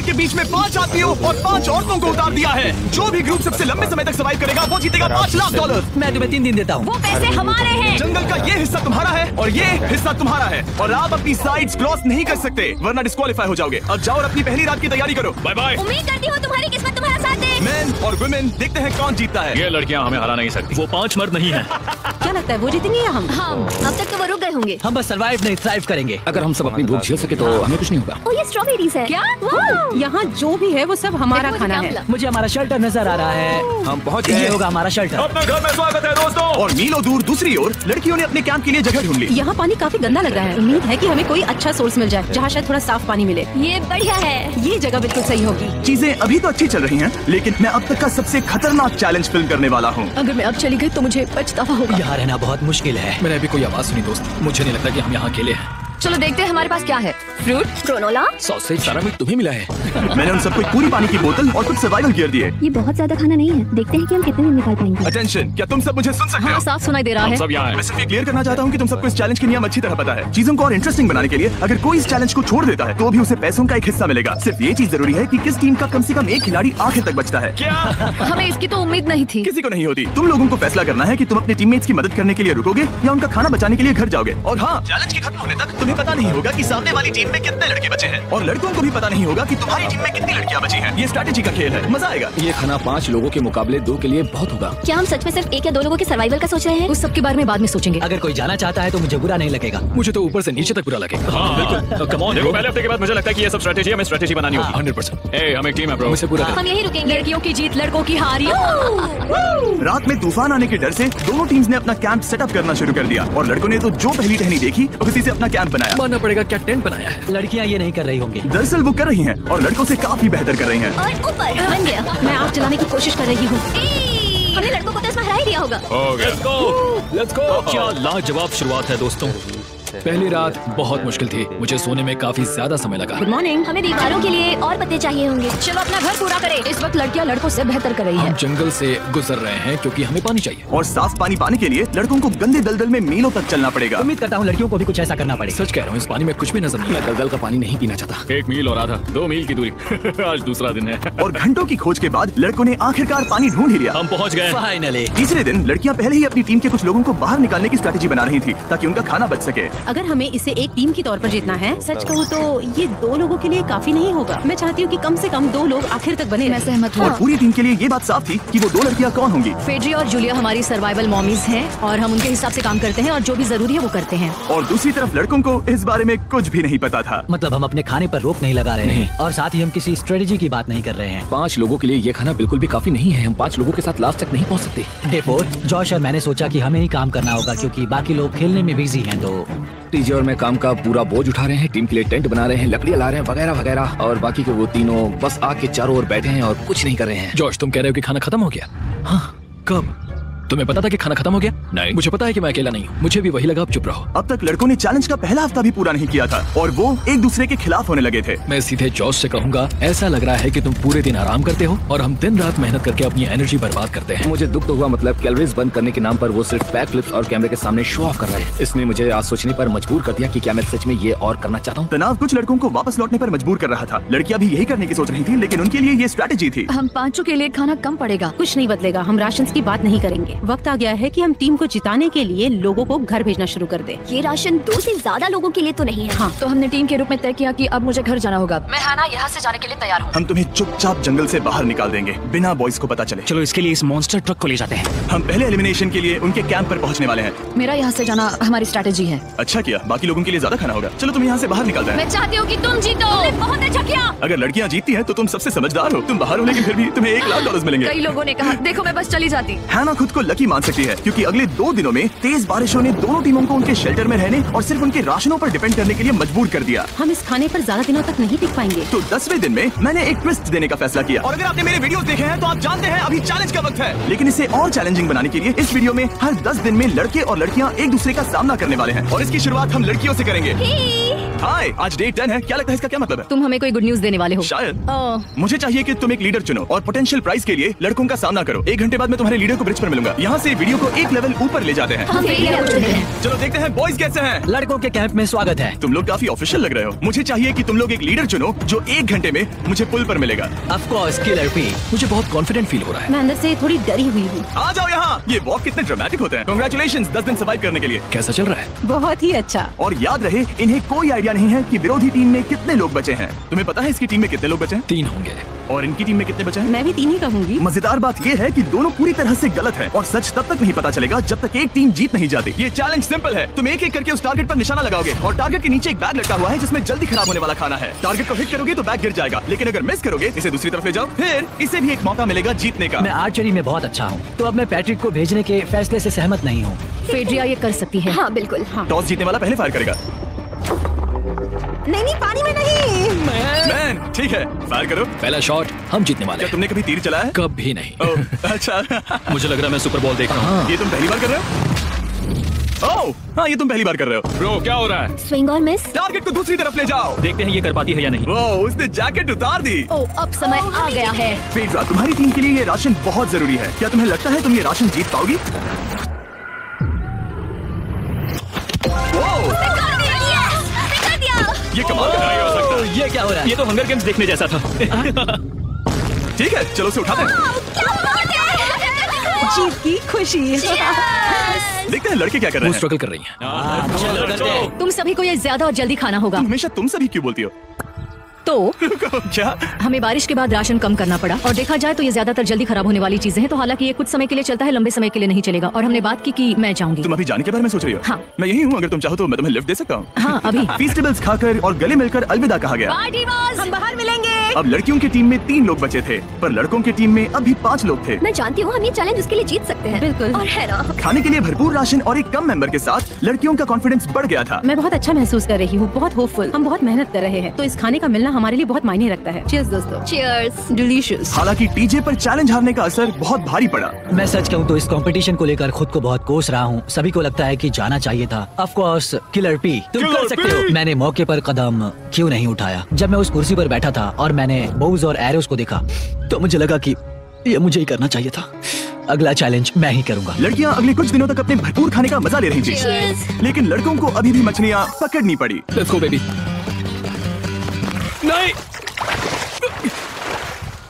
के बीच में 5 आदमियों और 5 औरतों को उतार दिया है। जो भी ग्रुप सबसे लंबे समय तक सर्वाइव करेगा वो जीतेगा $5 लाख। मैं तुम्हें 3 दिन देता हूँ। वो पैसे हमारे हैं। जंगल का ये हिस्सा तुम्हारा है और ये हिस्सा तुम्हारा है और आप अपनी साइड्स क्रॉस नहीं कर सकते वरना डिस्क्वालीफाई हो जाओगे। अब जाओ और अपनी पहली रात की तैयारी करो। Bye bye. उम्मीद करती हूँ तुम्हारी किस्मत तुम्हारा साथ दे। मेन और वुमेन देखते हैं कौन जीतता है। ये लड़कियाँ हमें हरा नहीं सकती। वो 5 मर्द नहीं है। क्या लगता है वो जीतेंगे या हम? हाँ, अब तक तो वो रुक गए होंगे। हम बस सर्वाइव नहीं थ्राइव करेंगे। अगर हम सब अपनी भूख झेल सके तो हमें कुछ नहीं होगा। ओ, ये स्ट्रॉबेरीज है क्या? यहाँ जो भी है वो सब हमारा देखो, खाना मुझे है। क्या मुझे हमारा शेल्टर नजर आ रहा है। हम पहुँच ये गए। होगा हमारा शेल्टर। अपने घर में स्वागत है दोस्तों। और मीलों दूर दूसरी ओर लड़कियों ने अपने कैंप के लिए जगह ढूंढ ली। यहाँ पानी काफी गंदा लग रहा है। उम्मीद है कि हमें कोई अच्छा सोर्स मिल जाए जहाँ शायद थोड़ा साफ पानी मिले। ये बढ़िया है। ये जगह बिल्कुल सही होगी। चीजें अभी तो अच्छी चल रही हैं, लेकिन मैं अब तक का सबसे खतरनाक चैलेंज फिल्म करने वाला हूँ। अगर मैं अब चली गई तो मुझे पछतावा होगा। यहाँ रहना बहुत मुश्किल है। मैंने अभी कोई आवाज सुनी दोस्त। मुझे नहीं लगता कि हम यहाँ अकेले हैं। चलो देखते हैं हमारे पास क्या है। Fruit, granola. सॉसेज सारा मीट तुम्हें मिला है। मैंने उन सबको पूरी पानी की बोतल और कुछ सर्वाइवल गियर दिए। ये बहुत ज्यादा खाना नहीं है। देखते हैं कि हम कितने दिन निकाल पाएंगे। अटेंशन, क्या तुम सब मुझे सुन सकते हो? साफ सुनाई दे रहा है। सब यहाँ मैं है। सिर्फ ये क्लियर करना चाहता हूँ कि तुम सबको इस चैलेंज के नियम अच्छी तरह पता है। चीजों को और इंटरेस्टिंग बनाने के लिए अगर कोई इस चैलेंज को छोड़ देता है तो भी उसे पैसों का एक हिस्सा मिलेगा। सिर्फ ये चीज जरूरी है कि किस टीम का कम से कम एक खिलाड़ी आखिर तक बचता है। क्या? हमें इसकी तो उम्मीद नहीं थी। किसी को नहीं होती। तुम लोगों को फैसला करना है कि तुम अपने टीममेट्स की मदद करने के लिए रुकोगे या उनका खाना बचाने के लिए घर जाओगे। और हाँ, चैलेंज के खत्म होने तक तुम्हें पता नहीं होगा कि सामने वाली टीम में कितने लड़के बचे हैं और लड़कों को भी पता नहीं होगा कि तुम्हारी टीम में कितनी लड़कियां बची हैं। ये स्ट्रैटेजी का खेल है, मजा आएगा। ये खाना 5 लोगों के मुकाबले 2 के लिए बहुत होगा। क्या हम सच में सिर्फ 1 या 2 लोगों के सर्वाइवल का सोच रहे हैं? उस सब के बारे में बाद में सोचेंगे। अगर कोई जाना चाहता है तो मुझे बुरा नहीं लगेगा। मुझे तो ऊपर से नीचे तक बुरा लगेगा। हाँ बिल्कुल। Come on. देखो पहले हफ्ते के बाद मुझे लगता है कि ये सब स्ट्रेटेजी हमें स्ट्रेटेजी बनानी होगी। 100%। ए, हम एक टीम है ब्रो। मुझसे पूरा हम यही रुकेंगे। लड़कियों की जीत, लड़कों की हार। रात में तूफान आने के डर से दोनों टीम्स ने अपना कैंप सेटअप करना शुरू कर दिया और लड़कों ने तो जो पहली टहनी देखी उसी से अपना कैंप बनाया। मानना पड़ेगा क्या टेंट बनाया है। लड़कियाँ ये नहीं कर रही होंगी। दरअसल वो कर रही हैं और लड़कों से काफी बेहतर कर रही हैं। और ऊपर बन गया। मैं आग जलाने की कोशिश कर रही हूँ। हमने लड़कों को तो इसमें हरा ही दिया होगा। हो गया। Let's go. क्या लाजवाब शुरुआत है दोस्तों। पहली रात बहुत मुश्किल थी। मुझे सोने में काफी ज्यादा समय लगा। Good morning. हमें दीवारों के लिए और पत्ते चाहिए होंगे। चलो अपना घर पूरा करें। इस वक्त लड़कियां लड़कों से बेहतर कर रही हम है। जंगल से गुजर रहे हैं क्योंकि हमें पानी चाहिए। और साफ पानी पाने के लिए लड़कों को गंदे दलदल में मीलों तक चलना पड़ेगा। उम्मीद करता हूँ लड़कियों को भी कुछ ऐसा करना पड़ेगा। सच कह रहा हूँ, इस पानी में कुछ भी नजर नहीं। मैं दलदल का पानी नहीं पीना चाहता। 1 मील और आधा 2 मील की दूरी। आज दूसरा दिन है। और घंटों की खोज के बाद लड़कों ने आखिरकार पानी ढूंढ ही लिया। हम पहुँच गए। फाइनली। तीसरे दिन लड़कियां पहले ही अपनी टीम के कुछ लोगों को बाहर निकालने की स्ट्रैटेजी बना रही थी ताकि उनका खाना बच सके। अगर हमें इसे एक टीम के तौर पर जीतना है, सच कहूँ तो ये 2 लोगों के लिए काफी नहीं होगा। मैं चाहती हूँ कि कम से कम 2 लोग आखिर तक बने। मैं सहमत और हूँ। पूरी टीम के लिए ये बात साफ थी कि वो 2 लड़कियां कौन होंगी। फेड्री और जूलिया हमारी सर्वाइवल मॉमीज हैं और हम उनके हिसाब से काम करते हैं और जो भी जरूरी है वो करते हैं। और दूसरी तरफ लड़कों को इस बारे में कुछ भी नहीं पता था। मतलब हम अपने खाने पर रोक नहीं लगा रहे हैं और साथ ही हम किसी स्ट्रेटेजी की बात नहीं कर रहे हैं। 5 लोगों के लिए ये खाना बिल्कुल भी काफी नहीं है। हम 5 लोगों के साथ लास्ट तक नहीं पहुँच सकते। डे 4 जॉश और मैंने सोचा कि हमें ही काम करना होगा क्योंकि बाकी लोग खेलने में बिजी हैं। तो टीजे और मैं काम का पूरा बोझ उठा रहे हैं। टीम के लिए टेंट बना रहे हैं, लकड़ियाँ ला रहे हैं, वगैरह वगैरह। और बाकी के वो तीनों बस आग के चारों ओर बैठे हैं और कुछ नहीं कर रहे हैं। जॉश, तुम कह रहे हो कि खाना खत्म हो गया? हाँ, कब? तुम्हें पता था कि खाना खत्म हो गया? नहीं, मुझे पता है कि मैं अकेला नहीं हूँ। मुझे भी वही लगा। अब चुप रहो। अब तक लड़कों ने चैलेंज का पहला हफ्ता भी पूरा नहीं किया था और वो एक दूसरे के खिलाफ होने लगे थे। मैं सीधे जॉश से कहूंगा, ऐसा लग रहा है कि तुम पूरे दिन आराम करते हो और हम दिन रात मेहनत करके अपनी एनर्जी बर्बाद करते हैं। मुझे दुख तो हुआ, मतलब कैलोरीज बंद करने के नाम पर वो सिर्फ बैक फ्लिप्स और कैमरे के सामने शो ऑफ कर रहे हैं। इसने मुझे आज सोचने पर मजबूर कर दिया कि क्या मैं सच में ये और करना चाहता हूँ। तनाव कुछ लड़कों को वापस लौटने पर मजबूर कर रहा था। लड़कियां भी यही करने की सोच रही थी, लेकिन उनके लिए ये स्ट्रैटेजी थी। हम 5 के लिए खाना कम पड़ेगा। कुछ नहीं बदलेगा। हम राशन की बात नहीं करेंगे। वक्त आ गया है कि हम टीम को जिताने के लिए लोगों को घर भेजना शुरू कर दे। ये राशन 2 से ज्यादा लोगों के लिए तो नहीं है। हाँ, तो हमने टीम के रूप में तय किया कि अब मुझे घर जाना होगा। मैं हाना यहाँ से जाने के लिए तैयार हूँ। हम तुम्हें चुपचाप जंगल से बाहर निकाल देंगे बिना बॉयज को पता चले। चलो इसके लिए इस मॉन्स्टर ट्रक को ले जाते हैं। हम पहले एलिमिनेशन के लिए उनके कैंप पर पहुंचने वाले हैं। मेरा यहाँ से जाना हमारी स्ट्रैटेजी है। अच्छा किया, बाकी लोगों के लिए ज्यादा खाना होगा। चलो तुम यहाँ से बाहर निकलते हैं। मैं चाहती हूँ कि तुम जीतो। बहुत अच्छा किया। अगर लड़कियाँ जीतती हैं तो तुम सबसे समझदार हो। तुम बाहर हो लेकिन फिर भी तुम्हें $1 लाख मिलेंगे। कई लोगों ने कहा देखो मैं बस चली जाती। हैना खुद को लकी मान सकती है क्योंकि अगले 2 दिनों में तेज बारिशों ने दोनों टीमों को उनके शेल्टर में रहने और सिर्फ उनके राशनों पर डिपेंड करने के लिए मजबूर कर दिया। हम इस खाने पर ज्यादा दिनों तक नहीं टिक पाएंगे। तो 10वें दिन में मैंने एक ट्विस्ट देने का फैसला किया। और अगर आपने मेरे वीडियोस देखे हैं तो आप जानते हैं अभी चैलेंज का वक्त है। लेकिन इसे और चैलेंजिंग बनाने के लिए इस वीडियो में हर 10 दिन में लड़के और लड़कियां एक दूसरे का सामना करने वाले हैं और इसकी शुरुआत हम लड़कियों से करेंगे। हाय, आज डे 10 है। क्या लगता है इसका क्या मतलब है? तुम हमें कोई गुड न्यूज देने वाले हो। शायद। ओह, मुझे चाहिए कि तुम एक लीडर चुनो और पोटेंशियल प्राइज के लिए लड़कों का सामना करो। 1 घंटे बाद मैं तुम्हारे लीडर को ब्रिज पर मिलूंगा। यहाँ से वीडियो को एक लेवल ऊपर ले जाते हैं। हम फेड्रिया को चुनते हैं। चलो देखते हैं बॉयज कैसे हैं। लड़कों के कैंप में स्वागत है। तुम लोग काफी ऑफिशियल लग रहे हो। मुझे चाहिए कि तुम लोग एक लीडर चुनो जो 1 घंटे में मुझे पुल पर मिलेगा। Of course killer P. मुझे बहुत कॉन्फिडेंट फील हो रहा है। मैं अंदर से थोड़ी डरी हुई हूँ। आ जाओ यहाँ। ये वॉक कितने ड्रामेटिक होते हैं। कांग्रेचुलेशंस 10 दिन सर्वाइव करने के लिए। कैसा चल रहा है? बहुत ही अच्छा। और याद रहे इन्हें कोई आइडिया नहीं है कि विरोधी टीम में कितने लोग बचे हैं। तुम्हें पता है इसकी टीम में कितने लोग बचे हैं? 3 होंगे। और इनकी टीम में कितने बचे हैं? मैं भी 3 ही कहूँगी। मजेदार बात ये है कि दोनों पूरी तरह से गलत है और सच तब तक नहीं पता चलेगा जब तक एक टीम जीत नहीं जाती। ये चैलेंज सिंपल है। तुम एक एक करके उस टारगेट पर निशाना लगाओगे और टारगेट के नीचे एक बैग लटका हुआ है जिसमें जल्दी खराब होने वाला खाना है। टारगेट को हिट करोगे तो बैग गिर जाएगा, लेकिन अगर मिस करोगे इसे दूसरी तरफ ले जाओ, फिर इसे भी एक मौका मिलेगा जीतने का। मैं आर्चरी में बहुत अच्छा हूँ, तो अब मैं पैट्रिक को भेजने के फैसले से सहमत नहीं हूँ। फेड्रिया ये कर सकती है। हाँ बिल्कुल। टॉस जीतने वाला पहले फायर करेगा। नहीं, पानी में नहीं। मैन ठीक है, फायर करो। पहला शॉट हम जीतने वाले क्या हैं। तुमने कभी तीर चलाया है? कभी नहीं। ओह, अच्छा। मुझे लग रहा है मैं सुपर बॉल देख रहा हूँ। ये तुम पहली बार कर रहे हो? ओह, हाँ ये तुम पहली बार कर रहे हो। ब्रो क्या हो रहा है? स्विंग और मिस। टारगेट को दूसरी तरफ ले जाओ। देखते हैं ये कर पाती है या नहीं। ओह, उसने जैकेट उतार दी। ओह, अब समय आ गया है। फेड्रा, तुम्हारी टीम के लिए ये राशन बहुत जरूरी है। क्या तुम्हें लगता है तुम ये राशन जीत पाओगी? ओह, ये कमाल का नहीं हो सकता। ये क्या हो रहा है? ये तो हंगर गेम्स देखने जैसा था। ठीक है, चलो उसे उठाते हैं। जीत की खुशी। देखते हैं लड़के क्या कर रहे वो हैं। स्ट्रगल कर रही हैं। चलो करते हैं। तुम सभी को ये ज्यादा और जल्दी खाना होगा। हमेशा तुम सभी क्यों बोलती हो? तो क्या? हमें बारिश के बाद राशन कम करना पड़ा और देखा जाए तो ये ज्यादातर जल्दी खराब होने वाली चीजें हैं। तो हालांकि ये कुछ समय के लिए चलता है, लंबे समय के लिए नहीं चलेगा। और हमने बात की कि मैं जाऊंगी। तुम अभी जाने के बारे में सोच रही हो? हाँ। मैं यही हूँ, अगर तुम चाहो तो मैं तुम्हें लिफ्ट दे सकता हूँ। हाँ अभी। फेस्टिवल्स खाकर और गले मिलकर अलविदा कहा गया। हम बाहर मिलेंगे। अब लड़कियों की टीम में 3 लोग बचे थे, पर लड़कों की टीम में अब भी 5 लोग थे। मैं जानती हूँ हम ये चैलेंज उसके लिए जीत सकते हैं। बिल्कुल। और है ना। खाने के लिए भरपूर राशन और एक कम मेंबर के साथ लड़कियों का कॉन्फिडेंस बढ़ गया था। मैं बहुत अच्छा महसूस कर रही हूँ, बहुत होपफुल। हम बहुत मेहनत कर रहे हैं, तो इस खाने का मिलना हमारे लिए बहुत मायने रखता है। चीयर्स दोस्तों। चीयर्स। डिलीशियस। हालांकि टीजे पर चैलेंज हारने का असर बहुत भारी पड़ा। मैं सच कहूँ तो इस कंपटीशन को लेकर खुद को बहुत कोस रहा हूँ। सभी को लगता है कि जाना चाहिए था। ऑफ कोर्स किलर पी, तुम कर सकते हो। मैंने मौके पर कदम क्यों नहीं उठाया? जब मैं उस कुर्सी पर बैठा था और मैंने बोव्स और एरोस को देखा तो मुझे लगा कि ये मुझे ही करना चाहिए था। अगला चैलेंज मैं ही करूंगा। लड़कियां अगले कुछ दिनों तक अपने भरपूर खाने का मजा ले रही थी, Cheers। लेकिन लड़कों को अभी भी मछलियां पकड़नी पड़ी। Let's go baby. नहीं,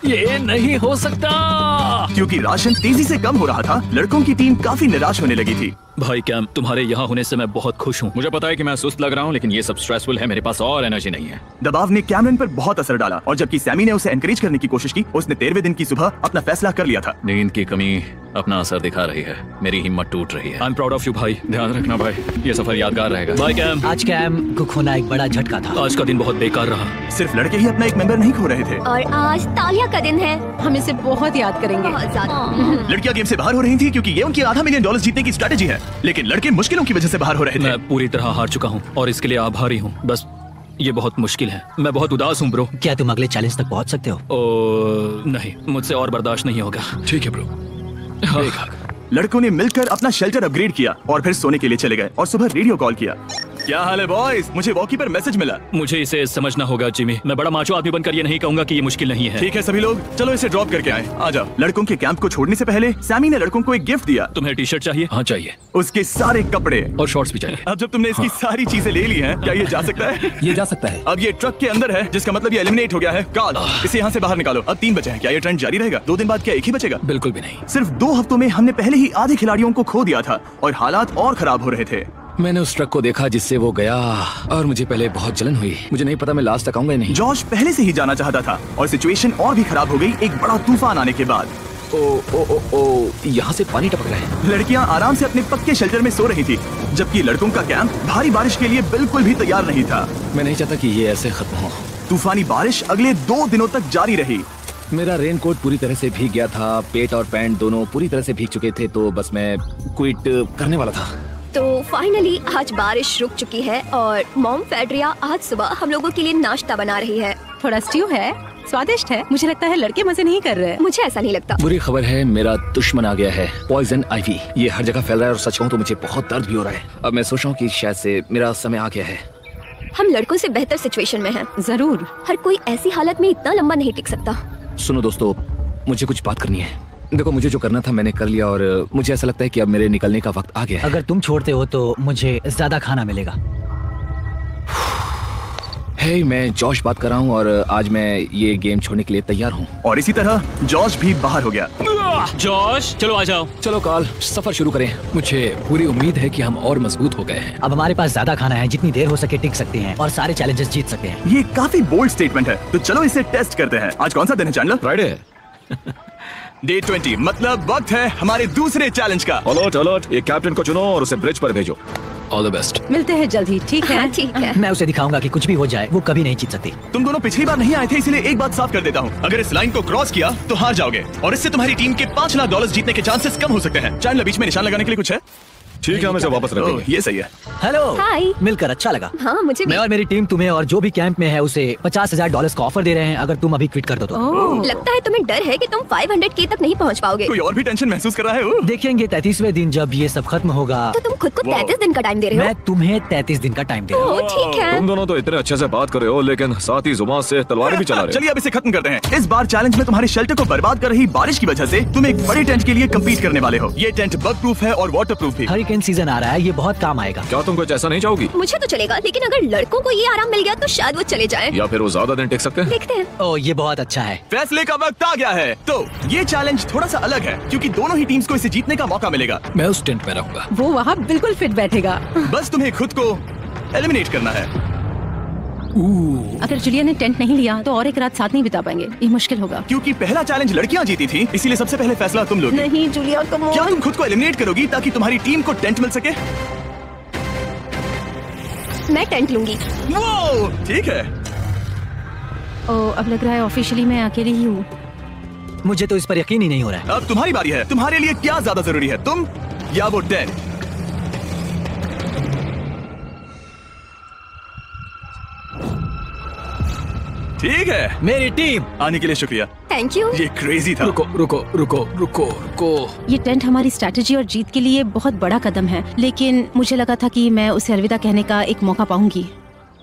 ये नहीं हो सकता। क्योंकि राशन तेजी से कम हो रहा था, लड़कों की टीम काफी निराश होने लगी थी। भाई कैम, तुम्हारे यहाँ होने से मैं बहुत खुश हूँ। मुझे पता है कि मैं सुस्त लग रहा हूँ, लेकिन ये सब स्ट्रेसफुल है। मेरे पास और एनर्जी नहीं है। दबाव ने कैमरन पर बहुत असर डाला और जबकि सैमी ने उसे एनकरेज करने की कोशिश की, उसने 13वें दिन की सुबह अपना फैसला कर लिया था। नींद की कमी अपना असर दिखा रही है। मेरी हिम्मत टूट रही है। I am proud of you भाई। ध्यान रखना भाई, ये सफर यादगार रहेगा। Bye cam. आज कैम को खोना एक बड़ा झटका था। आज का दिन बहुत बेकार रहा। सिर्फ लड़के ही अपना एक मेंबर नहीं खो रहे थे। और आज तालिया का दिन है। हम इसे बहुत याद करेंगे। बहुत ज्यादा। लड़कियां गेम से बाहर हो रही थी क्योंकि ये उनकी $500 मिलियन जीतने की स्ट्रेटेजी है, लेकिन लड़के मुश्किलों की वजह से बाहर हो रहे थे। मैं पूरी तरह हार चुका हूँ और इसके लिए आभारी हूँ। बस ये बहुत मुश्किल है। मैं बहुत उदास हूँ ब्रो। क्या तुम अगले चैलेंज तक पहुंच सकते हो? ओ नहीं, मुझसे और बर्दाश्त नहीं होगा। ठीक है ब्रो। लड़कों ने मिलकर अपना शेल्टर अपग्रेड किया और फिर सोने के लिए चले गए और सुबह रेडियो कॉल किया। क्या हाल है बॉयज? मुझे वॉकी पर मैसेज मिला। मुझे इसे समझना होगा जिमी। मैं बड़ा माचो आदमी बनकर ये नहीं कहूंगा कि ये मुश्किल नहीं है। ठीक है सभी लोग, चलो इसे ड्रॉप करके आए। आ जाओ। लड़कों के कैंप को छोड़ने से पहले सैमी ने लड़कों को एक गिफ्ट दिया। तुम्हें टी शर्ट चाहिए? हाँ चाहिए। उसके सारे कपड़े और शॉर्ट्स भी चाहिए। अब जब तुमने इसकी सारी चीजें ले ली हैं, क्या ये जा सकता है? ये जा सकता है। अब ये ट्रक के अंदर है, जिसका मतलब ये एलिमिनेट हो गया है। कार्ल, इसे यहाँ से बाहर निकालो। अब 3 बचे हैं। क्या ये ट्रेंड जारी रहेगा? 2 दिन बाद क्या एक ही बचेगा? बिल्कुल भी नहीं। सिर्फ 2 हफ्तों में हमने पहले ही आधे खिलाड़ियों को खो दिया था और हालात और खराब हो रहे थे। मैंने उस ट्रक को देखा जिससे वो गया और मुझे पहले बहुत जलन हुई। मुझे नहीं पता मैं लास्ट तक आऊंगा या नहीं। जॉश पहले से ही जाना चाहता था और सिचुएशन और भी खराब हो गई एक बड़ा तूफान आने के बाद। ओ ओ ओ ओ, यहाँ से पानी टपक रहा है। लड़कियां आराम से अपने पक्के शेल्टर में सो रही थी, जबकि लड़कों का कैंप भारी बारिश के लिए बिल्कुल भी तैयार नहीं था। मैं नहीं चाहता कि ये ऐसे खत्म हो। तूफानी बारिश अगले 2 दिनों तक जारी रही। मेरा रेनकोट पूरी तरह से भीग गया था, पेट और पैंट दोनों पूरी तरह से भीग चुके थे, तो बस मैं क्विट करने वाला था। तो फाइनली आज बारिश रुक चुकी है और मॉम फेड्रिया आज सुबह हम लोगों के लिए नाश्ता बना रही है। थोड़ा स्ट्यू है, स्वादिष्ट है। मुझे लगता है लड़के मजे नहीं कर रहे हैं। मुझे ऐसा नहीं लगता। बुरी खबर है, मेरा दुश्मन आ गया है, पॉइजन आइवी। ये हर जगह फैल रहा है और सच कहूं तो मुझे बहुत दर्द भी हो रहा है। अब मैं सोच रहा हूँ कि शायद से मेरा समय आ गया है। हम लड़कों से बेहतर सिचुएशन में हैं। जरूर। हर कोई ऐसी हालत में इतना लंबा नहीं टिक सकता। सुनो दोस्तों, मुझे कुछ बात करनी है। देखो, मुझे जो करना था मैंने कर लिया और मुझे ऐसा लगता है कि अब मेरे निकलने का वक्त आ गया है। अगर तुम छोड़ते हो तो मुझे ज्यादा खाना मिलेगा। हे, मैं जॉश बात कर रहा हूँ और आज मैं ये गेम छोड़ने के लिए तैयार हूँ। और इसी तरह जॉश भी बाहर हो गया। जॉश, चलो आ जाओ। चलो कार्ल, सफर शुरू करें। मुझे पूरी उम्मीद है कि हम और मजबूत हो गए हैं। अब हमारे पास ज्यादा खाना है, जितनी देर हो सके टिक सकते हैं और सारे चैलेंजेस जीत सकते हैं। ये काफी बोल्ड स्टेटमेंट है, तो चलो इसे टेस्ट करते हैं। आज कौन सा दिन है चैंडलर? फ्राइडे। डे 20, मतलब वक्त है हमारे दूसरे चैलेंज का। अलर्ट अलर्ट, एक कैप्टन को चुनो और उसे ब्रिज पर भेजो। All the best. मिलते हैं जल्दी, ठीक है? हाँ, ठीक है। मैं उसे दिखाऊंगा कि कुछ भी हो जाए वो कभी नहीं जीत सकती। तुम दोनों पिछली बार नहीं आए थे, इसलिए एक बात साफ कर देता हूँ। अगर इस लाइन को क्रॉस किया तो हार जाओगे और इससे तुम्हारी टीम के $5 लाख जीतने के चांसेस कम हो सकते हैं। चैंडलर, बीच में निशान लगाने के लिए कुछ है? ठीक है, हम इसे वापस रखेंगे। ये सही है। हेलो, हाय। मिलकर अच्छा लगा। हाँ, मुझे भी। मैं और मेरी टीम तुम्हें और जो भी कैंप में है उसे $50,000 का ऑफर दे रहे हैं अगर तुम अभी क्विट कर दो तो। ओह, लगता है तुम्हें डर है कि तुम 500K तक नहीं पहुंच पाओगे। कोई और भी टेंशन महसूस कर रहा है? देखेंगे 33वें दिन जब ये सब खत्म होगा। तो तुम खुद को 33 दिन का टाइम दे रहे मैं तुम्हें 33 दिन का टाइम दे रहा हूँ। हो? ठीक है। तुम दोनों तो इतने अच्छे से बात कर रहे हो, लेकिन साथ ही जुबान से तलवार भी चला रहे हो। चलिए अब इसे खत्म करते हैं। इस बार चैलेंज में तुम्हारे शेल्टर को बर्बाद कर रही बारिश की वजह से तुम एक बड़े टेंट के लिए कम्पीट करने वाले हो। ये टेंट बग प्रूफ है और वाटर प्रूफ भी। हरिकेन सीजन आ रहा है, ये बहुत काम आएगा। क्या तुम कुछ ऐसा नहीं चाहोगी? मुझे तो चलेगा, लेकिन अगर लड़कों को ये आराम मिल गया तो शायद वो चले जाएं। या फिर वो ज्यादा दिन टिक सकते हैं? देखते हैं। ओ, ये बहुत अच्छा है। फैसले का वक्त आ गया है। तो ये चैलेंज थोड़ा सा अलग है क्योंकि दोनों ही टीम्स को इसे जीतने का मौका मिलेगा। मैं उस टेंट में रहूंगा। वो वहाँ बिल्कुल फिट बैठेगा। बस तुम्हें खुद को एलिमिनेट करना है। अगर जुलिया ने टेंट नहीं लिया तो और एक रात साथ नहीं बिता पाएंगे, ये मुश्किल होगा। क्योंकि पहला चैलेंज लड़कियां जीती थी, इसीलिए सबसे पहले फैसला तुम लोगी। नहीं जुलिया, कम क्या ऑन। तुम खुद को एलिमिनेट करोगी ताकि तुम्हारी टीम को टेंट मिल सके? मैं टेंट लूंगी। वो ठीक है। ओ, अब लग रहा है ऑफिशियली मैं अकेली ही हूँ। मुझे तो इस पर यकीन ही नहीं हो रहा है। अब तुम्हारी बारी है। तुम्हारे लिए क्या ज्यादा जरूरी है, तुम या वो टेंट? ठीक है, मेरी टीम। आने के लिए शुक्रिया। Thank you. ये क्रेजी था। रुको रुको रुको रुको रुको। ये टेंट हमारी स्ट्रैटेजी और जीत के लिए बहुत बड़ा कदम है, लेकिन मुझे लगा था कि मैं उसे अलविदा कहने का एक मौका पाऊंगी।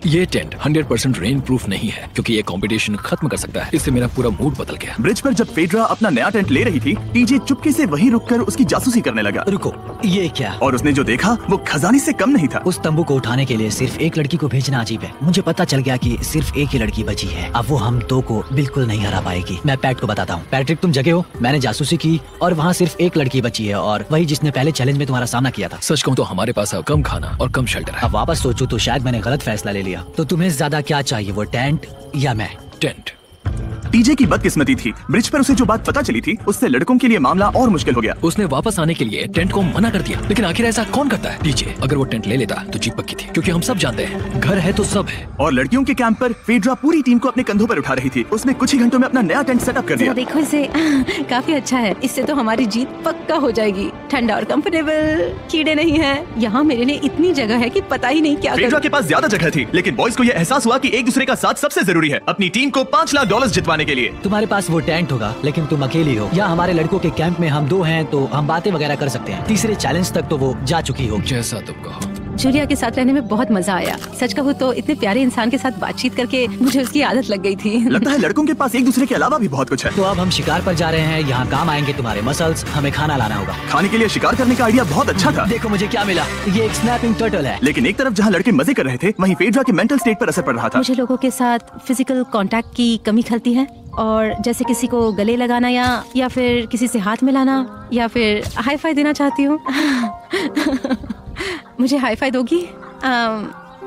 ये टेंट 100% रेन प्रूफ नहीं है क्योंकि ये कंपटीशन खत्म कर सकता है। इससे मेरा पूरा मूड बदल गया। ब्रिज पर जब फेड्रा अपना नया टेंट ले रही थी, टीजे चुपके से वहीं रुककर उसकी जासूसी करने लगा। रुको, ये क्या? और उसने जो देखा वो खजाने से कम नहीं था। उस तंबू को उठाने के लिए सिर्फ एक लड़की को भेजना अजीब है। मुझे पता चल गया कि सिर्फ एक ही लड़की बची है। अब वो हम दो को बिल्कुल नहीं हरा पाएगी। मैं पैट को बताता हूँ। पैट्रिक, तुम जगे हो? मैंने जासूसी की और वहाँ सिर्फ एक लड़की बची है और वही जिसने पहले चैलेंज में तुम्हारा सामना किया था। सच कहूँ तो हमारे पास अब कम खाना और कम शेल्टर है। अब वापस सोचूं तो शायद मैंने गलत फैसला ले लिया। तो तुम्हें ज्यादा क्या चाहिए, वो टेंट या मैं? टेंट। टीजे की बदकिस्मती थी। ब्रिज पर उसे जो बात पता चली थी उससे लड़कों के लिए मामला और मुश्किल हो गया। उसने वापस आने के लिए टेंट को मना कर दिया, लेकिन आखिर ऐसा कौन करता है? टीजे, अगर वो टेंट ले लेता तो जीत पक्की थी, क्योंकि हम सब जानते हैं घर है तो सब है। और लड़कियों के कैंप पर फेड्रा पूरी टीम को अपने कंधों पर उठा रही थी। उसने कुछ ही घंटों में अपना नया टेंट सेटअप कर जरा दिया। देखो इसे। काफी अच्छा है, इससे तो हमारी जीत पक्का हो जाएगी। ठंडा और कंफर्टेबल, कीड़े नहीं है। यहाँ मेरे लिए इतनी जगह है कि पता ही नहीं क्या फेड्रा करूं। के पास ज्यादा जगह थी, लेकिन बॉयज को यह एहसास हुआ कि एक दूसरे का साथ सबसे जरूरी है अपनी टीम को $5 लाख जितवाने के लिए। तुम्हारे पास वो टेंट होगा लेकिन तुम अकेली हो, या हमारे लड़कों के कैंप में हम दो हैं तो हम बातें वगैरह कर सकते हैं। तीसरे चैलेंज तक तो वो जा चुकी हो। जैसा तुम कहो। जूलिया के साथ रहने में बहुत मजा आया। सच कहूँ तो इतने प्यारे इंसान के साथ बातचीत करके मुझे उसकी आदत लग गई थी। लगता है लड़कों के पास एक दूसरे के अलावा भी बहुत कुछ है। तो अब हम शिकार पर जा रहे हैं। यहाँ काम आएंगे तुम्हारे मसल्स। हमें खाना लाना होगा। खाने के लिए शिकार करने का आइडिया बहुत अच्छा था। देखो मुझे क्या मिला, ये एक स्नैपिंग टर्टल है। लेकिन एक तरफ जहाँ लड़के मजे कर रहे थे, वहीं फेड्रा के मेंटल स्टेट पर असर पड़ रहा था। मुझे लोगों के साथ फिजिकल कांटेक्ट की कमी खलती है, और जैसे किसी को गले लगाना या फिर किसी से हाथ मिलाना या फिर हाई फाई देना चाहती हूँ। मुझे हाई फाई दोगी?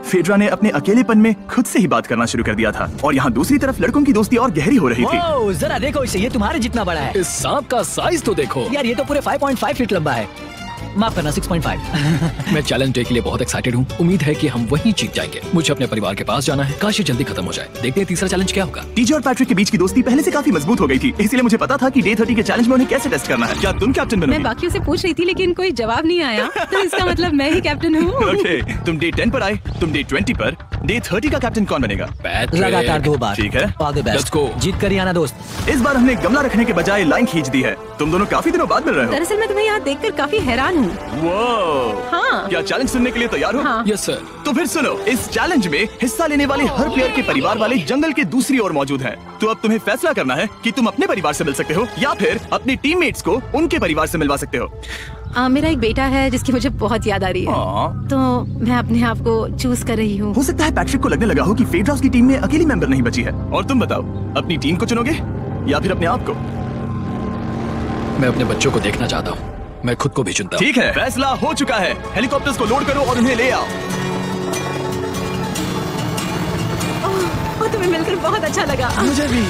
फेड्रा ने अपने अकेलेपन में खुद से ही बात करना शुरू कर दिया था और यहाँ दूसरी तरफ लड़कों की दोस्ती और गहरी हो रही थी। ओह, जरा देखो इसे, ये तुम्हारे जितना बड़ा है। इस सांप का साइज तो देखो यार, ये तो पूरे 5.5 फीट लंबा है। माफ करना, 6.5। मैं चैलेंज डे के लिए बहुत एक्साइटेड हूँ। उम्मीद है कि हम वहीं जीत जाएंगे। मुझे अपने परिवार के पास जाना है। काश ये जल्दी खत्म हो जाए। देखते हैं तीसरा चैलेंज क्या होगा। टीजे और पैट्रिक के बीच की दोस्ती पहले से काफी मजबूत हो गई थी, इसलिए मुझे पता था कि डे 30 के चैलेंज में उन्हें कैसे टेस्ट करना है। क्या तुम कैप्टन मैं बनोगी? बाकियों से पूछ रही थी लेकिन कोई जवाब नहीं आया, तो इसका मतलब मैं ही कैप्टन हूँ। ओके, तुम डे 10 पर आए, तुम डे 20 पर। डे 30 का कैप्टन कौन बनेगा? पैट्रिक। लगातार 2 बार। ठीक है। All the best. Let's go। जीत कर ही आना दोस्त। इस बार हमने गमला रखने के बजाय लाइन खींच दी है। तुम दोनों काफी दिनों बाद मिल रहे हो। दरअसल मैं तुम्हें यहाँ देखकर काफी हैरान हूँ। वो हाँ। क्या चैलेंज सुनने के लिए तैयार हो? हाँ। Yes sir. तो फिर सुनो, इस चैलेंज में हिस्सा लेने वाले हर प्लेयर के परिवार वाले जंगल के दूसरी ओर मौजूद हैं। तो अब तुम्हें फैसला करना है कि तुम अपने परिवार से मिल सकते हो या फिर अपने टीममेट्स को उनके परिवार से मिलवा सकते हो। मेरा एक बेटा है जिसकी मुझे बहुत याद आ रही है, तो मैं अपने आप को चूज कर रही हूँ। हो सकता है पैट्रिक को लगने लगा हो कि फेड्रास की टीम में अकेली मेंबर नहीं बची है। और तुम बताओ, अपनी टीम को चुनोगे या फिर अपने आप को? मैं अपने बच्चों को देखना चाहता हूँ, मैं खुद को भी चुनता हूँ। ठीक है, फैसला हो चुका है। हेलीकॉप्टर्स को लोड करो और उन्हें ले आओ। तुम्हें मिलकर बहुत अच्छा लगा। मुझे भी।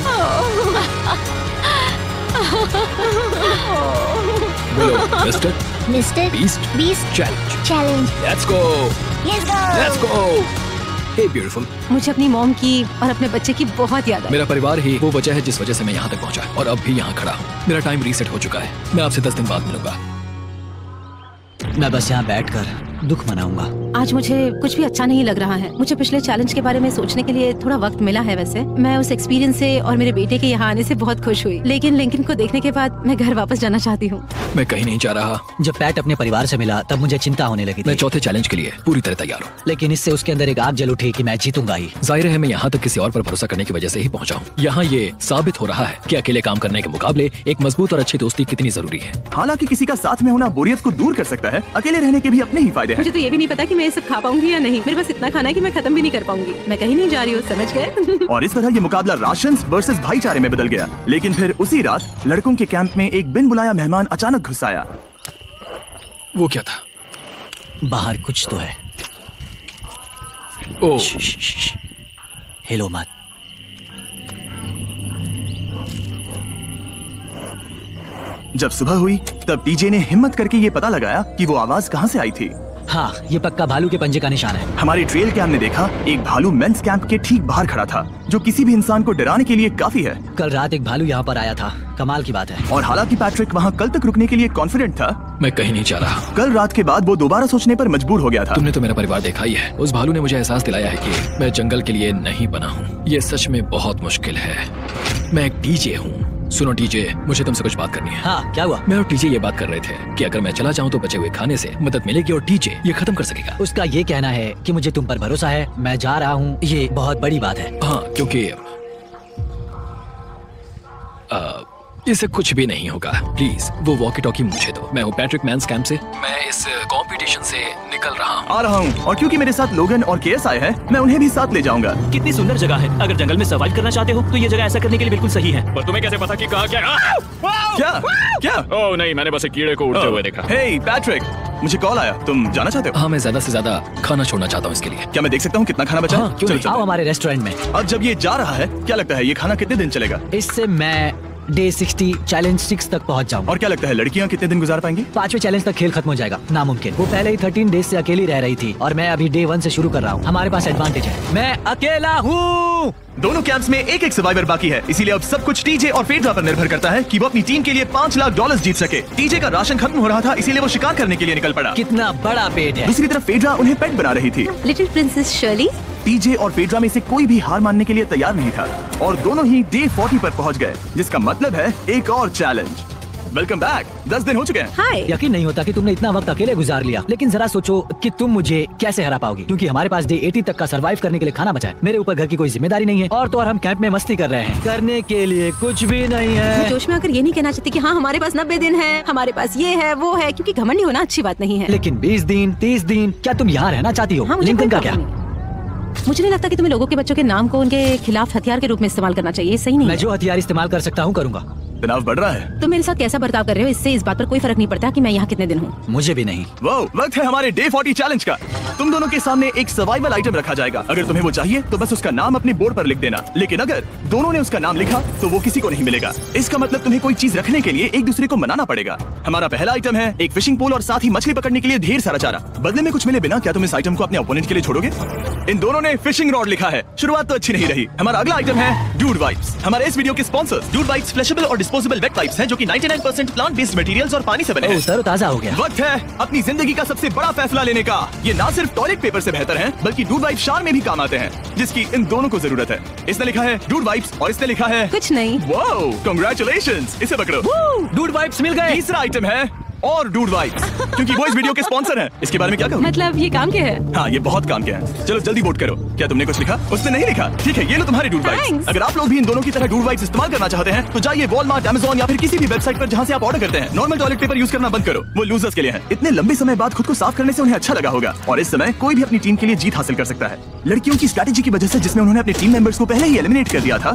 बोलो Mister Beast challenge. Let's go. Hey beautiful. मुझे अपनी मॉम की और अपने बच्चे की बहुत याद है। मेरा परिवार ही वो वजह है जिस वजह से मैं यहाँ तक पहुँचा और अब भी यहाँ खड़ा हूँ। मेरा टाइम रीसेट हो चुका है। मैं आपसे 10 दिन बाद मिलूंगा। मैं बस यहाँ बैठकर दुख मनाऊंगा। आज मुझे कुछ भी अच्छा नहीं लग रहा है। मुझे पिछले चैलेंज के बारे में सोचने के लिए थोड़ा वक्त मिला है। वैसे मैं उस एक्सपीरियंस से और मेरे बेटे के यहाँ आने से बहुत खुश हुई, लेकिन लिंकन को देखने के बाद मैं घर वापस जाना चाहती हूँ। मैं कहीं नहीं जा रहा। जब पैट अपने परिवार से मिला तब मुझे चिंता होने लगी थी। मैं चौथे चैलेंज के लिए पूरी तरह तैयार हूँ, लेकिन इससे उसके अंदर एक आग जल उठी कि मैं जीतूंगा ही। जाहिर है मैं यहाँ तक किसी और पर भरोसा करने की वजह से ही पहुँचा हूँ। यहाँ ये साबित हो रहा है कि अकेले काम करने के मुकाबले एक मजबूत और अच्छी दोस्ती कितनी जरूरी है। हालांकि किसी का साथ में होना बोरियत को दूर कर सकता है, अकेले रहने के भी अपने ही फायदे हैं। मुझे तो ये भी नहीं पता कि मैं ये सब खा पाऊंगी या नहीं। मेरे पास इतना खाना है कि मैं खत्म भी नहीं कर पाऊंगी। मैं कहीं नहीं जा रही हूँ, समझ गए? और इस तरह ये मुकाबला राशंस वर्सेस भाईचारे में बदल गया। लेकिन फिर उसी रात लड़कों के कैंप में एक बिन बुलाया मेहमान अचानक घुस आया। वो क्या था? बाहर कुछ तो है। ओह, हिलो मत। जब सुबह हुई तब टीजे ने हिम्मत करके ये पता लगाया कि वो आवाज कहाँ से आई थी। हाँ, ये पक्का भालू के पंजे का निशान है। हमारी ट्रेल कैम ने देखा एक भालू मेंस कैंप के ठीक बाहर खड़ा था, जो किसी भी इंसान को डराने के लिए काफी है। कल रात एक भालू यहाँ पर आया था, कमाल की बात है। और हालांकि पैट्रिक वहाँ कल तक रुकने के लिए कॉन्फिडेंट था, मैं कहीं नहीं जा रहा। कल रात के बाद वो दोबारा सोचने पर मजबूर हो गया था। तुमने तो मेरा परिवार देखा ही है। उस भालू ने मुझे एहसास दिलाया है कि मैं जंगल के लिए नहीं बना हूँ। ये सच में बहुत मुश्किल है। मैं एक डीजे हूँ। सुनो डीजे, मुझे तुमसे कुछ बात करनी है। हाँ, क्या हुआ? मैं और डीजे ये बात कर रहे थे कि अगर मैं चला जाऊँ तो बचे हुए खाने से मदद मिलेगी और डीजे ये खत्म कर सकेगा। उसका ये कहना है कि मुझे तुम पर भरोसा है, मैं जा रहा हूँ, ये बहुत बड़ी बात है। हाँ, क्योंकि इससे कुछ भी नहीं होगा। प्लीज वो वॉकी टॉकी मुझे दो। मैं हूँ पैट्रिक मेंस कैंप से। मैं इस कंपटीशन से निकल रहा हूँ। आ रहा हूँ, और क्योंकि मेरे साथ लोगन और केएस आए हैं, मैं उन्हें भी साथ ले जाऊंगा। कितनी सुंदर जगह है। अगर जंगल में सर्वाइव करना चाहते हो तो ये जगह ऐसा करने के लिए बिल्कुल सही है। पर तुम्हें कैसे पता कि कहा क्या? क्या क्या? ओह नहीं, मैंने बस एक कीड़े को उड़ते हुए देखा। हे पैट्रिक, मुझे कॉल आया, तुम जाना चाहते हो? हाँ, मैं ज्यादा से ज्यादा खाना छोड़ना चाहता हूँ इसके लिए। क्या मैं देख सकता हूँ कितना खाना बचा? क्यों नहीं? आओ हमारे रेस्टोरेंट में। अब जब ये जा रहा है, क्या लगता है ये खाना कितने दिन चलेगा? इससे मैं डे 60 चैलेंज 6 तक पहुंच जाऊंगा। और क्या लगता है लड़कियां कितने दिन गुजार पाएंगी? 5वें चैलेंज तक खेल खत्म हो जाएगा। नामुमकिन। वो पहले ही 13 डेज से अकेली रह रही थी और मैं अभी डे 1 से शुरू कर रहा हूँ। हमारे पास एडवांटेज है, मैं अकेला हूँ। दोनों कैंप्स में एक सर्वाइवर बाकी है, इसीलिए अब सब कुछ टीजे और फेड्रा पर निर्भर करता है कि वो अपनी टीम के लिए $5 लाख जीत सके। टीजे का राशन खत्म हो रहा था, इसीलिए वो शिकार करने के लिए निकल पड़ा। कितना बड़ा पेट है। दूसरी तरफ फेड्रा उन्हें पेट बना रही थी। Little princess Shirley. टीजे और फेड्रा में से कोई भी हार मानने के लिए तैयार नहीं था और दोनों ही डे 40 पर पहुंच गए, जिसका मतलब है एक और चैलेंज। Welcome back. 10 दिन हो चुके हैं। हाय। यकीन नहीं होता कि तुमने इतना वक्त अकेले गुजार लिया, लेकिन जरा सोचो कि तुम मुझे कैसे हरा पाओगी, क्योंकि हमारे पास डे 80 तक का सरवाइव करने के लिए खाना बचा है। मेरे ऊपर घर की कोई जिम्मेदारी नहीं है और तो और हम कैंप में मस्ती कर रहे हैं। करने के लिए कुछ भी नहीं है। मैं जोश में आकर ये नहीं कहना चाहती कि हाँ हमारे पास 90 दिन है, हमारे पास ये है वो है, क्योंकि घमंडी होना अच्छी बात नहीं है। लेकिन 20 दिन 30 दिन, क्या तुम यहाँ रहना चाहती हो? हाँ, लिंकन का क्या? मुझे नहीं लगता कि तुम्हें लोगों के बच्चों के नाम को उनके खिलाफ हथियार के रूप में इस्तेमाल करना चाहिए। सही नहीं। मैं जो हथियार इस्तेमाल कर सकता हूँ करूँगा। तनाव बढ़ रहा है। तुम मेरे साथ कैसा बर्ताव कर रहे हो, इससे इस बात पर कोई फर्क नहीं पड़ता कि मैं यहाँ कितने दिन हूँ। मुझे भी नहीं। वो वक्त है हमारे डे 40 चैलेंज का। तुम दोनों के सामने एक सर्वाइवल आइटम रखा जाएगा। अगर तुम्हें वो चाहिए तो बस उसका नाम अपने बोर्ड पर लिख देना, लेकिन अगर दोनों ने उसका नाम लिखा तो वो किसी को नहीं मिलेगा। इसका मतलब तुम्हें कोई चीज रखने के लिए एक दूसरे को मनाना पड़ेगा। हमारा पहला आइटम है एक फिशिंग पोल और साथ ही मछली पकड़ने के लिए ढेर सारा चारा। बदले में कुछ मिले बिना क्या तुम इस आइटम को अपने ओपोनेंट के लिए छोड़ोगे? इन दोनों ने फिशिंग रॉड लिखा है। शुरुआत तो अच्छी नहीं रही। हमारा अगला आइटम है डूड वाइप्स। हमारे इस वीडियो के स्पॉन्सर्स डूड वाइप्स फ्लैशेबल और डिस्पोजेबल वेट वाइप्स हैं, जो कि 99% प्लांट बेस्ड मटेरियल्स और पानी से बने हैं। तरोताजा हो गया। वक्त है अपनी जिंदगी का सबसे बड़ा फैसला लेने का। ये ना सिर्फ सिर्फ टॉयलेट पेपर से बेहतर हैं, बल्कि डूड वाइप्स शार में भी काम आते हैं, जिसकी इन दोनों को जरूरत है। इसने लिखा है डूड वाइप्स और इसने लिखा है कुछ नहीं। वाओ, कांग्रेचुलेशंस, इसे पकड़ो। डूड वाइप्स मिल गए। तीसरा आइटम है और डूड वाइप्स, क्योंकि वो इस वीडियो के स्पॉन्सर हैं। इसके बारे में क्या कहूँ? मतलब ये काम क्या है? हाँ, ये बहुत काम क्या है। चलो जल्दी वोट करो। क्या तुमने कुछ लिखा? उसने नहीं लिखा। ठीक है, ये लो तुम्हारे डूड वाइप्स। अगर आप लोग भी इन दोनों की तरह डूड वाइप्स इस्तेमाल करना चाहते हैं तो जाइए वॉलमार्ट, अमेज़न या फिर किसी भी वेबसाइट पर जहाँ से आप ऑर्डर करते हैं। नॉर्मल टॉयलेट पेपर यूज करना बंद करो, वो लूजर्स के लिए है। इतने लंबे समय बाद खुद को साफ करने से उन्हें अच्छा लगा होगा, और इस समय कोई भी अपनी टीम के लिए जीत हासिल कर सकता है। लड़कियों की स्ट्रैटेजी की वजह से, जिसमें उन्होंने अपने टीम मेंबर्स को पहले ही एलिमिनेट कर दिया था,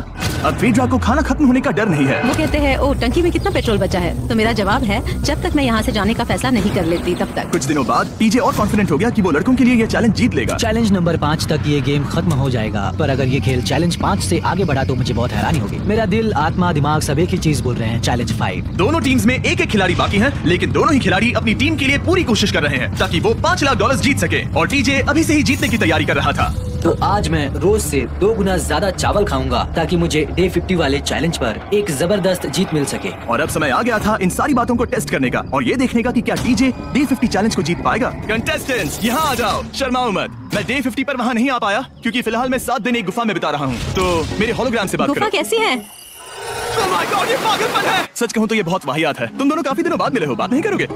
अब फेड्रा को खाना खत्म होने का डर नहीं है। वो कहते हैं ओ टंकी में कितना पेट्रोल बचा है, तो मेरा जवाब है जब तक मैं यहाँ से जाने का फैसला नहीं कर लेती तब तक। कुछ दिनों बाद टीजे और कॉन्फिडेंट हो गया कि वो लड़कों के लिए ये चैलेंज जीत लेगा। चैलेंज नंबर 5 तक ये गेम खत्म हो जाएगा, पर अगर ये खेल चैलेंज 5 से आगे बढ़ा तो मुझे बहुत हैरानी होगी। मेरा दिल, आत्मा, दिमाग सब एक ही चीज बोल रहे हैं, चैलेंज 5। दोनों टीम्स में एक एक खिलाड़ी बाकी हैं, लेकिन दोनों ही खिलाड़ी अपनी टीम के लिए पूरी कोशिश कर रहे हैं ताकि वो $5 लाख जीत सके, और टीजे अभी से ही जीतने की तैयारी कर रहा था। तो आज मैं रोज से 2 गुना ज्यादा चावल खाऊंगा ताकि मुझे डे 50 वाले चैलेंज पर एक जबरदस्त जीत मिल सके। और अब समय आ गया था इन सारी बातों को टेस्ट करने का और ये देखने का कि क्या टीजे डे 50 चैलेंज को जीत पाएगा। कंटेस्टेंट्स यहाँ आ जाओ, शर्माओ मत। मैं डे 50 पर वहाँ नहीं आ पाया क्योंकि फिलहाल मैं 7 दिन एक गुफा में बिता रहा हूँ, तो मेरे होलोग्राम से बात करो। गुफा कैसी है? Oh my God, ये पागलपन है। सच कहूँ तो ये बहुत वाहियात है। तुम दोनों काफी दिनों बाद मिले हो, बात नहीं करोगे?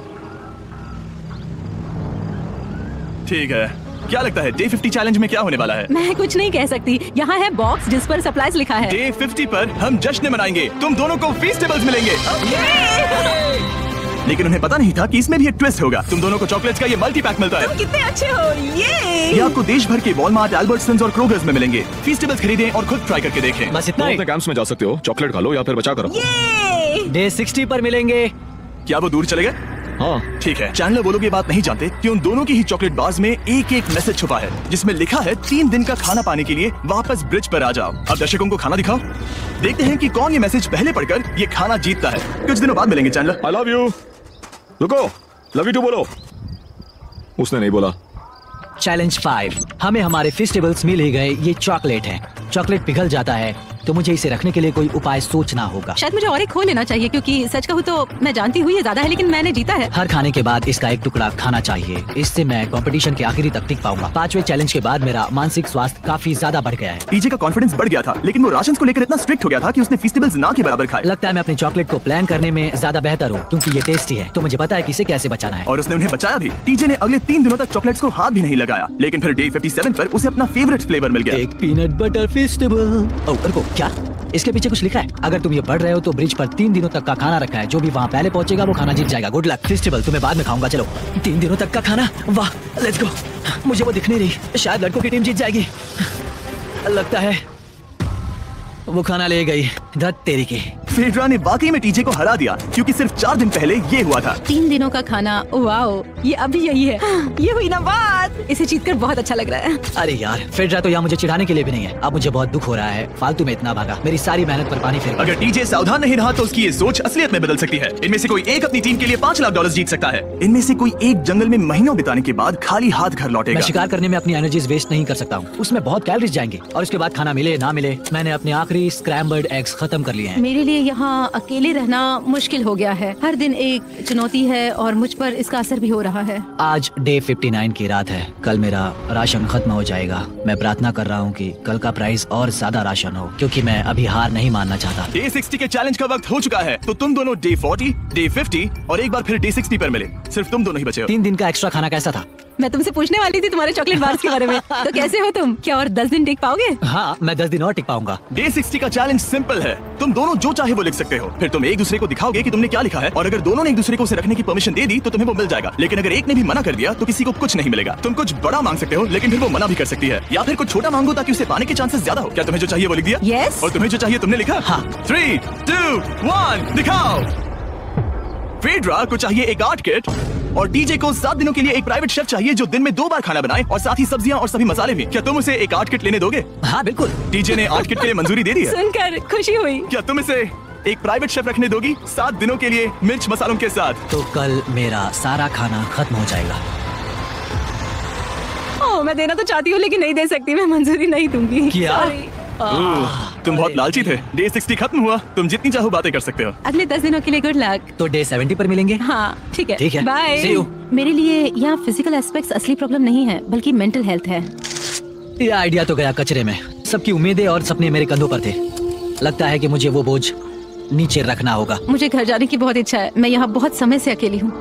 ठीक है, क्या लगता है डे 50 चैलेंज में क्या होने वाला है? मैं कुछ नहीं कह सकती। यहाँ है बॉक्स जिस पर सप्लाईज लिखा है। डे 50 पर हम जश्न मनाएंगे, तुम दोनों को फीस्टेबल्स मिलेंगे। लेकिन उन्हें पता नहीं था कि इसमें भी एक ट्विस्ट होगा। तुम दोनों को चॉकलेट्स का ये मल्टी पैक मिलता है। तुम कितने अच्छे हो। ये आपको देश भर के वॉलमार्ट, अल्बर्ट्सन्स और क्रोगर्स में मिलेंगे। फीस्टेबल्स खरीदें और खुद ट्राई करके देखें। बस इतना ही। कैंप्स में जा सकते हो, चॉकलेट खा लो या फिर बचा कर रखो। डे 60 पर मिलेंगे। क्या वो दूर चले गए? हाँ ठीक है। चैंडलर वो लोग ये बात नहीं जानते कि उन दोनों की ही चॉकलेट बार्स में एक एक मैसेज छुपा है, जिसमें लिखा है 3 दिन का खाना पाने के लिए वापस ब्रिज पर आ जाओ। अब दर्शकों को खाना दिखाओ, देखते हैं कि कौन ये मैसेज पहले पढ़कर ये खाना जीतता है। कुछ दिनों बाद मिलेंगे चैंडलर। I love you. रुको, लव यू टू बोलो। उसने नहीं बोला। चैलेंज 5, हमें हमारे फेस्टिवल्स मिल ही गए। ये चॉकलेट है। चॉकलेट पिघल जाता है तो मुझे इसे रखने के लिए कोई उपाय सोचना होगा। शायद मुझे और एक खो लेना चाहिए, क्योंकि सच कहूँ तो मैं जानती हूँ ये ज्यादा है, लेकिन मैंने जीता है। हर खाने के बाद इसका एक टुकड़ा खाना चाहिए, इससे मैं कंपटीशन के आखिरी तक टिक पाऊंगा। 5वें चैलेंज के बाद मेरा मानसिक स्वास्थ्य काफी ज्यादा बढ़ गया है। टीजे का कॉन्फिडेंस बढ़ गया था, लेकिन वो राशन को लेकर इतना स्ट्रिक्ट हो गया था कि उसने फेस्टिवल्स ना के बराबर खाए। लगता है मैं अपने चॉकलेट को प्लान करने में ज्यादा बेहतर हूँ, क्योंकि ये टेस्टी है, तो मुझे पता है कि इसे कैसे बचाना है। और उसने उन्हें बचाया भी। टीजे ने अगले 3 दिनों तक चॉकलेट्स को हाथ भी नहीं लगाया, लेकिन फिर डे 57 पर उसे अपना फेवरेट फ्लेवर मिल गया। एक पीनट बटर फेस्टिवल। रुको, क्या इसके पीछे कुछ लिखा है? अगर तुम ये पढ़ रहे हो तो ब्रिज पर 3 दिनों तक का खाना रखा है। जो भी वहाँ पहले पहुंचेगा वो खाना जीत जाएगा। Good luck. फेस्टिवल तुम्हें बाद में खाऊंगा। चलो, 3 दिनों तक का खाना, वाह, लेट्स गो। मुझे वो दिख नहीं रही, शायद लड़कों की टीम जीत जाएगी। लगता है वो खाना ले गई। धत तेरी की। फेड्रा ने वाकई में टीजे को हरा दिया, क्योंकि सिर्फ 4 दिन पहले ये हुआ था। 3 दिनों का खाना, वाओ, ये अभी यही है। ये हुई ना बात। इसे जीतकर बहुत अच्छा लग रहा है। अरे यार, फेड्रा तो यहाँ मुझे चिढ़ाने के लिए भी नहीं है। अब मुझे बहुत दुख हो रहा है, फालतू में इतना भागा, मेरी सारी मेहनत पर पानी फिर गया। अगर टीजे सावधान नहीं रहा तो उसकी ये सोच असलियत में बदल सकती है। इनमें से कोई एक अपनी टीम के लिए $5 लाख जीत सकता है। इनमें से कोई एक जंगल में महीनों बिताने के बाद खाली हाथ घर लौटेगा। मैं शिकार करने में अपनी एनर्जीज वेस्ट नहीं कर सकता हूँ, उसमें बहुत कैलोरीज जाएंगे, और उसके बाद खाना मिले ना मिले, मैंने अपने आखिरी स्क्रैम्बल्ड एग्स खत्म कर लिए हैं। मेरे लिए यहाँ अकेले रहना मुश्किल हो गया है। हर दिन एक चुनौती है और मुझ पर इसका असर भी हो रहा है। आज डे 59 की रात है। कल मेरा राशन खत्म हो जाएगा। मैं प्रार्थना कर रहा हूँ कि कल का प्राइस और ज्यादा राशन हो, क्योंकि मैं अभी हार नहीं मानना चाहता। डे 60 के चैलेंज का वक्त हो चुका है, तो तुम दोनों डे 40, डे 50 और एक बार फिर डे 60 पर मिले। सिर्फ तुम दोनों ही बचे हो। 3 दिन का एक्स्ट्रा खाना कैसा था? मैं तुमसे पूछने वाली थी तुम्हारे चॉकलेट बार्स के बारे में। तो कैसे हो तुम? क्या और 10 दिन टिक पाओगे? हाँ, मैं 10 दिन और टिक पाऊंगा। डे 60 का चैलेंज सिंपल है। तुम दोनों जो चाहे वो लिख सकते हो, फिर तुम एक दूसरे को दिखाओगे कि तुमने क्या लिखा है, और अगर दोनों ने एक दूसरे को उसे रखने की परमिशन दे दी तो तुम्हें वो मिल जाएगा। लेकिन अगर एक ने भी मना कर दिया तो किसी को कुछ नहीं मिलेगा। तुम कुछ बड़ा मांग सकते हो, लेकिन फिर वो मना भी कर सकती है, या फिर कुछ छोटा मांगो ताकि उसे पाने के चांसेस ज्यादा हो। क्या तुम्हें जो चाहिए वो लिख दिया? यस। और तुम्हें जो चाहिए तुमने लिखा? हाँ। 3, 2, 1 दिखाओ। फेड्रा को चाहिए एक आर्ट किट, और टीजे को 7 दिनों के लिए एक प्राइवेट शेफ चाहिए जो दिन में 2 बार खाना बनाए, और साथ ही सब्जियां और सभी मसाले भी। क्या तुम उसे एक आर्ट किट लेने दोगे? हाँ बिल्कुल। टीजे ने आर्ट किट के लिए मंजूरी दे दी है। सुनकर खुशी हुई। क्या तुम इसे एक प्राइवेट शेफ रखने दोगी 7 दिनों के लिए मिर्च मसालों के साथ? तो कल मेरा सारा खाना खत्म हो जाएगा। मैं देना तो चाहती हूँ लेकिन नहीं दे सकती। मैं मंजूरी नहीं दूंगी। क्या? तुम बहुत लालची थे। डे 60 खत्म हुआ, तुम जितनी चाहो बातें कर सकते हो। अगले 10 दिनों के लिए गुड लक। तो डे 70 पर मिलेंगे। हाँ ठीक है, ठीक है। बाय। See you। मेरे लिए यहाँ फिजिकल एस्पेक्ट्स असली प्रॉब्लम नहीं है, बल्कि मेंटल हेल्थ है। ये आइडिया तो गया कचरे में। सबकी उम्मीदें और सपने मेरे कंधों पर थे। लगता है कि मुझे वो बोझ नीचे रखना होगा। मुझे घर जाने की बहुत इच्छा है। मैं यहाँ बहुत समय से अकेली हूँ।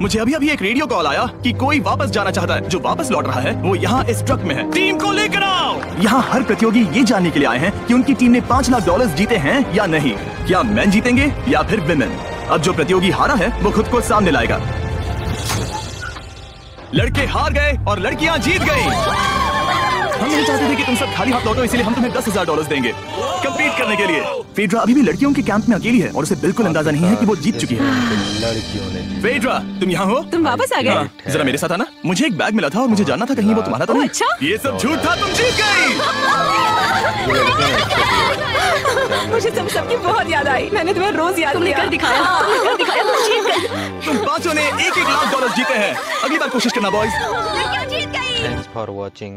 मुझे अभी अभी एक रेडियो कॉल आया कि कोई वापस जाना चाहता है। जो वापस लौट रहा है वो यहाँ इस ट्रक में है। टीम को लेकर आओ। यहाँ हर प्रतियोगी ये जानने के लिए आए हैं कि उनकी टीम ने $5 लाख जीते हैं या नहीं। क्या मैन जीतेंगे या फिर विमेन। अब जो प्रतियोगी हारा है वो खुद को सामने लाएगा। लड़के हार गए और लड़कियां जीत गई। हम नहीं चाहते थे कि तुम सब खाली हाथ लौटो, इसलिए हम तुम्हें $10,000 देंगे कम्पीट करने के लिए। फेड्रा अभी भी लड़कियों के कैंप में अकेली है और उसे बिल्कुल अंदाजा नहीं है कि वो जीत चुकी है। फेड्रा तुम यहाँ हो? तुम वापस आ गए? हाँ, जरा मेरे साथ आना। मुझे एक बैग मिला था और मुझे जानना था कहीं वो तुम्हारा तो नहीं। अच्छा? ये सब झूठ था, तुम जीत गई। मुझे तुम सबकी बहुत याद आई। मैंने तुम्हें रोज याद तुमने कर दिखाया, तुमने कर दिखाया, तुम जीत गए। तुम पांचों ने $1-1 लाख जीते हैं। अगली बार कोशिश करना बॉयज। लड़कियां जीत गई। Thanks for watching.